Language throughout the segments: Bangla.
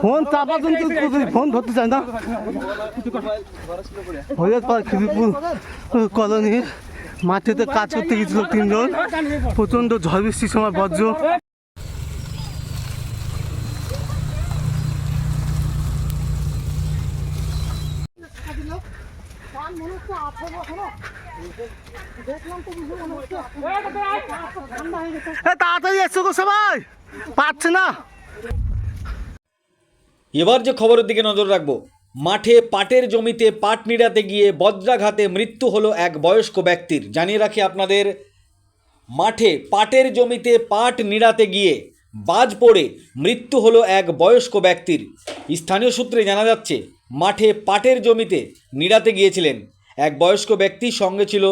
ফোন চাপা ফোন ধরতে চায় না। খিদিরপুর কলোনির মাঠেতে কাজ করতে গেছিল 3 জন। প্রচন্ড ঝড় বৃষ্টির সময় বজ্র। তাড়াতাড়ি এসছো গো সবাই, পাচ্ছে না। এবার যে খবরের দিকে নজর রাখবো, মাঠে পাটের জমিতে পাট নিড়াতে গিয়ে বজ্রাঘাতে মৃত্যু হলো এক বয়স্ক ব্যক্তির। জানিয়ে রাখি আপনাদের, মাঠে পাটের জমিতে পাট নিড়াতে গিয়ে বাজ পড়ে মৃত্যু হলো এক বয়স্ক ব্যক্তির। স্থানীয় সূত্রে জানা যাচ্ছে, মাঠে পাটের জমিতে নিড়াতে গিয়েছিলেন এক বয়স্ক ব্যক্তি, সঙ্গে ছিল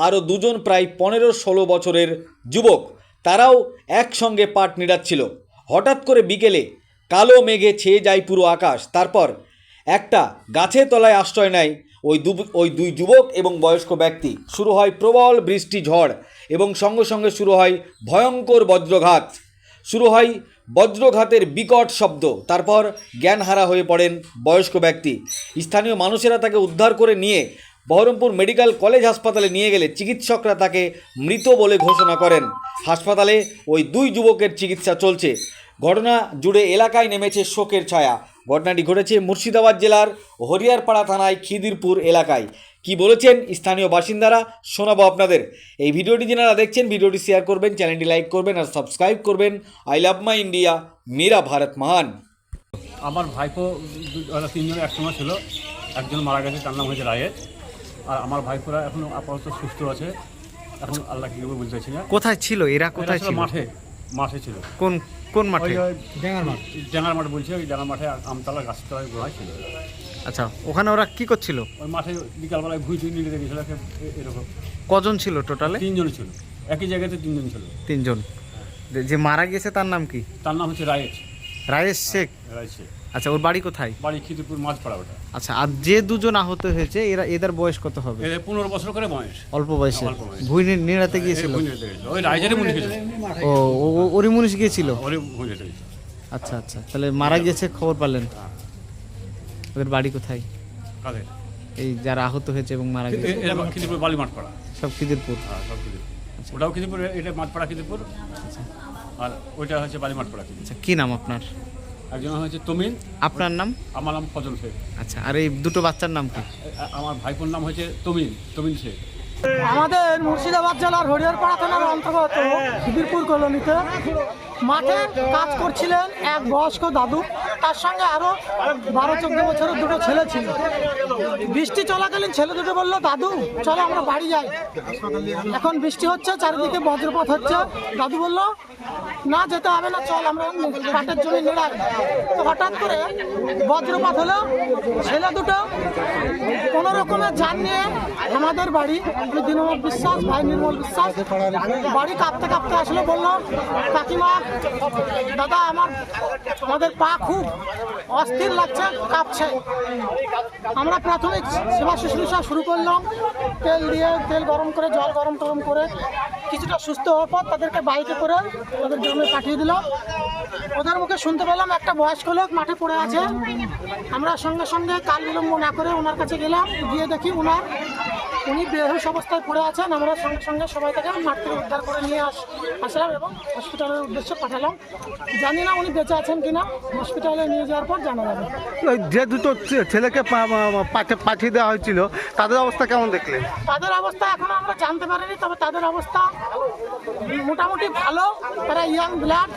আরও 2 জন প্রায় 15-16 বছরের যুবক। তারাও একসঙ্গে পাট নিড়াচ্ছিল। হঠাৎ করে বিকেলে কালো মেঘে ছেয়ে যায় পুরো আকাশ। তারপর একটা গাছের তলায় আশ্রয় নেয় ওই দুই যুবক এবং বয়স্ক ব্যক্তি। শুরু হয় প্রবল বৃষ্টি ঝড় এবং সঙ্গে সঙ্গে শুরু হয় ভয়ঙ্কর বজ্রঘাত। শুরু হয় বজ্রঘাতের বিকট শব্দ। তারপর জ্ঞানহারা হয়ে পড়েন বয়স্ক ব্যক্তি। স্থানীয় মানুষেরা তাকে উদ্ধার করে নিয়ে বহরমপুর মেডিকেল কলেজ হাসপাতালে নিয়ে গেলে চিকিৎসকরা তাকে মৃত বলে ঘোষণা করেন। হাসপাতালে ওই 2 যুবকের চিকিৎসা চলছে। ঘটনা জুড়ে এলাকায় নেমেছে শোকের ছায়া। ঘটনাটি ঘটেছে মুর্শিদাবাদ জেলার হরিয়ারপাড়া থানায় খিদিরপুর এলাকায়। কি বলেছেন স্থানীয় বাসিন্দারা শোনাবো আপনাদের। এই ভিডিওটি যারা দেখছেন, ভিডিওটি শেয়ার করবেন, চ্যানেলটি লাইক করবেন আর সাবস্ক্রাইব করবেন। আই লাভ মাই ইন্ডিয়া, মেরা ভারত মহান। আমার ভাইপো 3 জন একসঙ্গে ছিল। একজন মারা গেছে, তার নাম হয়েছে রায়েত। আর আমার ভাইপোরা এখন আপাতত সুস্থ আছে। এখন আল্লাহ কী করবে বলতে চাইছি না। কোথায় ছিল এরা? কোথায় ছিল? মাঠে ছিল। কোন মাঠে? ডাঙ্গার মাঠ বলছে, ওই ডাঙ্গার মাঠে আমতলা গাছতলায় গোড়ায় ছিল। আচ্ছা, ওখানে ওরা কি করছিল? ওই মাঠে বিকালবেলায় ভুই নিয়ে গেছিল। এরকম কজন ছিল টোটালে? 3 জন ছিল। একই জায়গাতে 3 জন ছিল। 3 জন। যে মারা গেছে তার নাম কি? তার নাম হচ্ছে রায়েত শেখ। রায়েত শেখ। আচ্ছা, ওর বাড়ি কোথায়? বাড়ি খিদিরপুর মাঝপাড়া। ওটা। আচ্ছা, আর যে 2 জন আহত হয়েছে এদের বয়স কত হবে? এদের 15 বছর করে বয়স। অল্প বয়সে ভুই নিড়াতে গিয়েছিল। ওই রাইজারে মুনিশ গেছিল। ওরই মুনিশ গিয়েছিল। ওরে ভুই নিড়াতে গেছিল। আচ্ছা, তাহলে মারা গেছে খবর পেলেন? ওদের বাড়ি কোথায়? কাদের? এই যারা আহত হয়েছে এবং মারা গেছে। খিদিরপুর বালি মাঠপাড়া। সব খিদিরপুর? হ্যাঁ, সব খিদিরপুর। ওটাও খিদিরপুর, এটা মাঠপাড়া খিদিরপুর। আর ওইটা হচ্ছে বালি মাঠপাড়া। আচ্ছা, কি নাম আপনার? একজন হচ্ছে তমিন। আপনার নাম? আমার নাম ফজল শেখ। আচ্ছা, আর এই 2টো বাচ্চার নাম কি? আমার ভাইপোর নাম হচ্ছে তমিন শেখ। আমাদের মুর্শিদাবাদ জেলার হরিয়ারপাড়া থানার অন্তর্গত খিদিরপুর কলোনিতে মাঠে কাজ করছিলেন এক বয়স্ক দাদু। তার সঙ্গে আরও 12-14 বছরের 2টো ছেলে ছিল। বৃষ্টি চলাকালীন ছেলে দুটো বললো, দাদু চলো আমরা বাড়ি যাই, এখন বৃষ্টি হচ্ছে, চারিদিকে বজ্রপাত হচ্ছে। দাদু বললো, না যেতে হবে না, চল আমরা পাটের জমি নেড়াই। তো হঠাৎ করে বজ্রপাত হলো। ছেলে দুটো কোনো রকমের যান নিয়ে আমাদের বাড়ি, দিনমল বিশ্বাস, ভাই নির্মল বিশ্বাস, বাড়ি কাঁপতে কাঁপতে আসলে বললো, কাকিমা দাদা আমাদের পা খুব অস্থির লাগছে, কাঁপছে। আমরা প্রাথমিক সেবা শুশ্রূষা শুরু করলাম। তেল গরম করে, জল গরম করে কিছুটা সুস্থ হওয়ার পর তাদেরকে বাইকে করে ওদের গ্রামে পাঠিয়ে দিলাম। ওদের মুখে শুনতে পেলাম একটা বয়স্ক লোক মাঠে পড়ে আছে। আমরা সঙ্গে সঙ্গে কাল বিলম্ব না করে ওনার কাছে গেলাম। গিয়ে দেখি উনি বেহুশ অবস্থায় পড়ে আছেন। আমরা সঙ্গে সঙ্গে সবাই থেকে মাঠ থেকে উদ্ধার করে নিয়ে আসলাম এবং হসপিটালের উদ্দেশ্যে পাঠালাম। জানি না উনি বেঁচে আছেন কিনা, হসপিটালে নিয়ে যাওয়ার পর জানা যাবে। যে 2টো ছেলেকে পাঠিয়ে দেওয়া হয়েছিল তাদের অবস্থা কেমন দেখলেন? তাদের অবস্থা এখনো আমরা জানতে পারিনি, তবে তাদের অবস্থা মোটামুটি ভালো। তারা ইয়াং ব্লাড,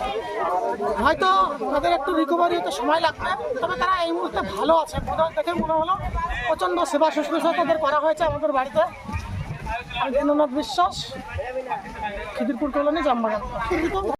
হয়তো তাদের একটু রিকভারি হতে সময় লাগবে, তবে তারা এই মুহূর্তে ভালো আছে। দেখে মনে হলো প্রচণ্ড সেবা শুশ্রূষা তাদের করা হয়েছে আমাদের বাড়িতে। দীননাথ বিশ্বাস, খিদিরপুর কলোনি, জামবাগান।